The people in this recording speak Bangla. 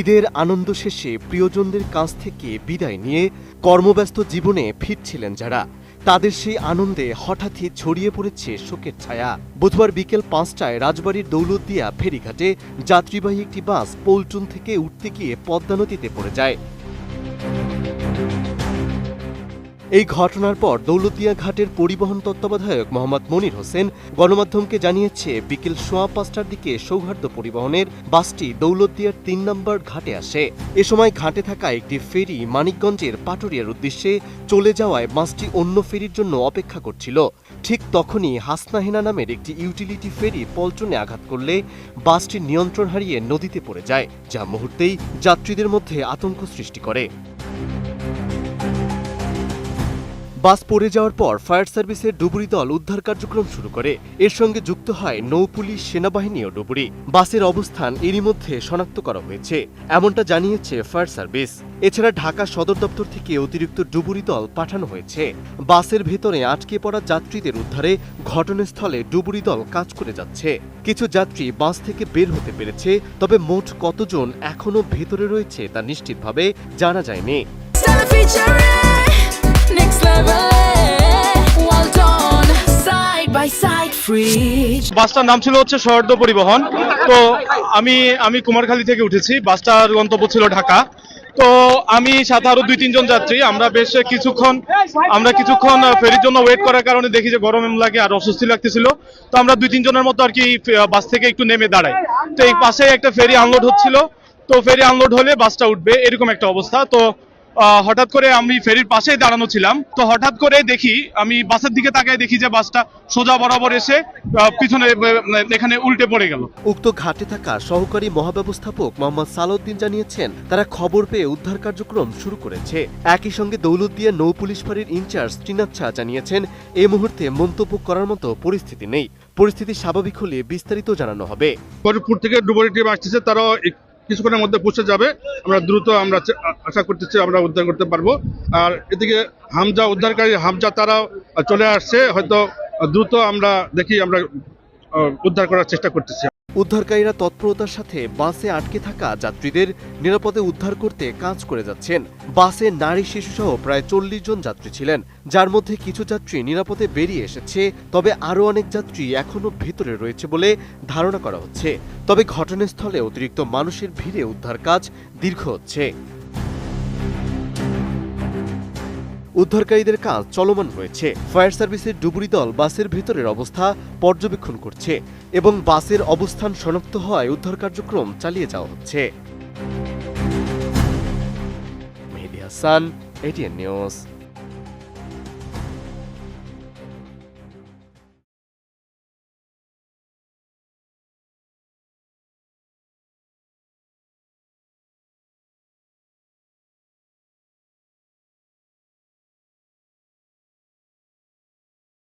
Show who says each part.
Speaker 1: ঈদের আনন্দ শেষে প্রিয়জনদের কাছ থেকে বিদায় নিয়ে কর্মব্যস্ত জীবনে ফিরছিলেন যারা, তাদের সেই আনন্দে হঠাৎই ছড়িয়ে পড়েছে শোকের ছায়া। বুধবার বিকেল ৫টায় রাজবাড়ীর দৌলতদিয়া ফেরিঘাটে যাত্রীবাহী একটি বাস পল্টন থেকে উঠতে গিয়ে পদ্মা নদীতে পড়ে যায়। এই ঘটনার পর দৌলতদিয়া ঘাটের পরিবহন তত্ত্বাবধায়ক মোহাম্মদ মনির হোসেন গণমাধ্যমকে জানিয়েছে, বিকেল ৫:১৫টার দিকে সৌহার্দ্য পরিবহনের বাসটি দৌলতদিয়ার ৩ নম্বর ঘাটে আসে। এ সময় ঘাটে থাকা একটি ফেরি মানিকগঞ্জের পাটুরিয়ার উদ্দেশ্যে চলে যাওয়ায় বাসটি অন্য ফেরির জন্য অপেক্ষা করছিল। ঠিক তখনই হাসনাহেনা নামের একটি ইউটিলিটি ফেরি পল্টনে আঘাত করলে বাসটি নিয়ন্ত্রণ হারিয়ে নদীতে পড়ে যায়, যা মুহূর্তেই যাত্রীদের মধ্যে আতঙ্ক সৃষ্টি করে। বাস পড়ে যাওয়ার পর ফায়ার সার্ভিসের ডুবুরি দল উদ্ধার কার্যক্রম শুরু করে। এর সঙ্গে যুক্ত হয় নৌপুলিশ, সেনাবাহিনী ও ডুবুরি। বাসের অবস্থান এরই মধ্যে শনাক্ত করা হয়েছে, এমনটা জানিয়েছে ফায়ার সার্ভিস। এছাড়া ঢাকা সদর দপ্তর থেকে অতিরিক্ত ডুবুরি দল পাঠানো হয়েছে। বাসের ভেতরে আটকে পড়া যাত্রীদের উদ্ধারে ঘটনাস্থলে ডুবুরি দল কাজ করে যাচ্ছে। কিছু যাত্রী বাস থেকে বের হতে পেরেছে, তবে মোট কতজন এখনো ভেতরে রয়েছে তা নিশ্চিতভাবে জানা যায়নি।
Speaker 2: বাসটার নাম ছিল সৌহার্দ্য পরিবহন। তো আমি কুমারখালী থেকে উঠেছি। বাসটার গন্তব্য ছিল ঢাকা। তো আমি সাথে আরো ২-৩ জন যাত্রী, আমরা বেশ কিছুক্ষণ ফেরির জন্য ওয়েট করার কারণে দেখি যে গরম লাগে আর অস্বস্তি লাগতেছিল। তো আমরা ২-৩ জনের মতো আর কি বাস থেকে একটু নেমে দাঁড়াই। তো এই পাশে একটা ফেরি আনলোড হচ্ছিল। তো ফেরি আনলোড হলে বাসটা উঠবে, এরকম একটা অবস্থা। তো হঠাৎ করে আমি ফেরির পাশেই দাঁড়ানো ছিলাম। তো হঠাৎ করে দেখি, আমি বাসের দিকে তাকায় দেখি যে বাসটা সোজা বরাবর এসে পিছনে এখানে উল্টে পড়ে গেল।
Speaker 1: উক্ত ঘাটে থাকা সহকারী মহাব্যবস্থাপক মোহাম্মদ সালাউদ্দিন জানিয়েছেন, তারা খবর পেয়ে উদ্ধার কার্যক্রম শুরু করেছে। একই সঙ্গে দৌলতদিয়া নৌ পুলিশ ফাঁড়ির ইনচার্জ ত্রিনাথ শাহ জানিয়েছেন, এই মুহূর্তে মন্তব্য করার মতো পরিস্থিতি নেই। পরিস্থিতি স্বাভাবিক হলে বিস্তারিত জানানো হবে।
Speaker 3: ফরিদপুর থেকে ডুবুরি টিম আসছে, তারা কিছুক্ষণের মধ্যে পৌঁছে যাবে। আমরা দ্রুত আশা করতেছি আমরা উদ্ধার করতে পারবো। আর এদিকে হামজা উদ্ধারকারী হামজা তারা চলে আসছে, হয়তো দ্রুত আমরা উদ্ধার করার চেষ্টা করতেছি।
Speaker 1: উদ্ধারকারীরা তৎপরতার সাথে বাসে আটকে থাকা যাত্রীদের নিরাপদে উদ্ধার করতে কাজ করে যাচ্ছেন। বাসে নারী শিশুসহ প্রায় ৪০ জন যাত্রী ছিলেন, যার মধ্যে কিছু যাত্রী নিরাপদে বেরিয়ে এসেছে, তবে আরও অনেক যাত্রী এখনও ভেতরে রয়েছে বলে ধারণা করা হচ্ছে। তবে ঘটনাস্থলে অতিরিক্ত মানুষের ভিড়ে উদ্ধার কাজ দীর্ঘ হচ্ছে। উদ্ধারকারীদের কাজ চলমান রয়েছে। ফায়ার সার্ভিসের ডুবুরি দল বাসের ভেতরের অবস্থা পর্যবেক্ষণ করছে এবং বাসের অবস্থান শনাক্ত হওয়ায় উদ্ধার কার্যক্রম চালিয়ে যাওয়া হচ্ছে। মেহেদী হাসান, এটিএন নিউজ।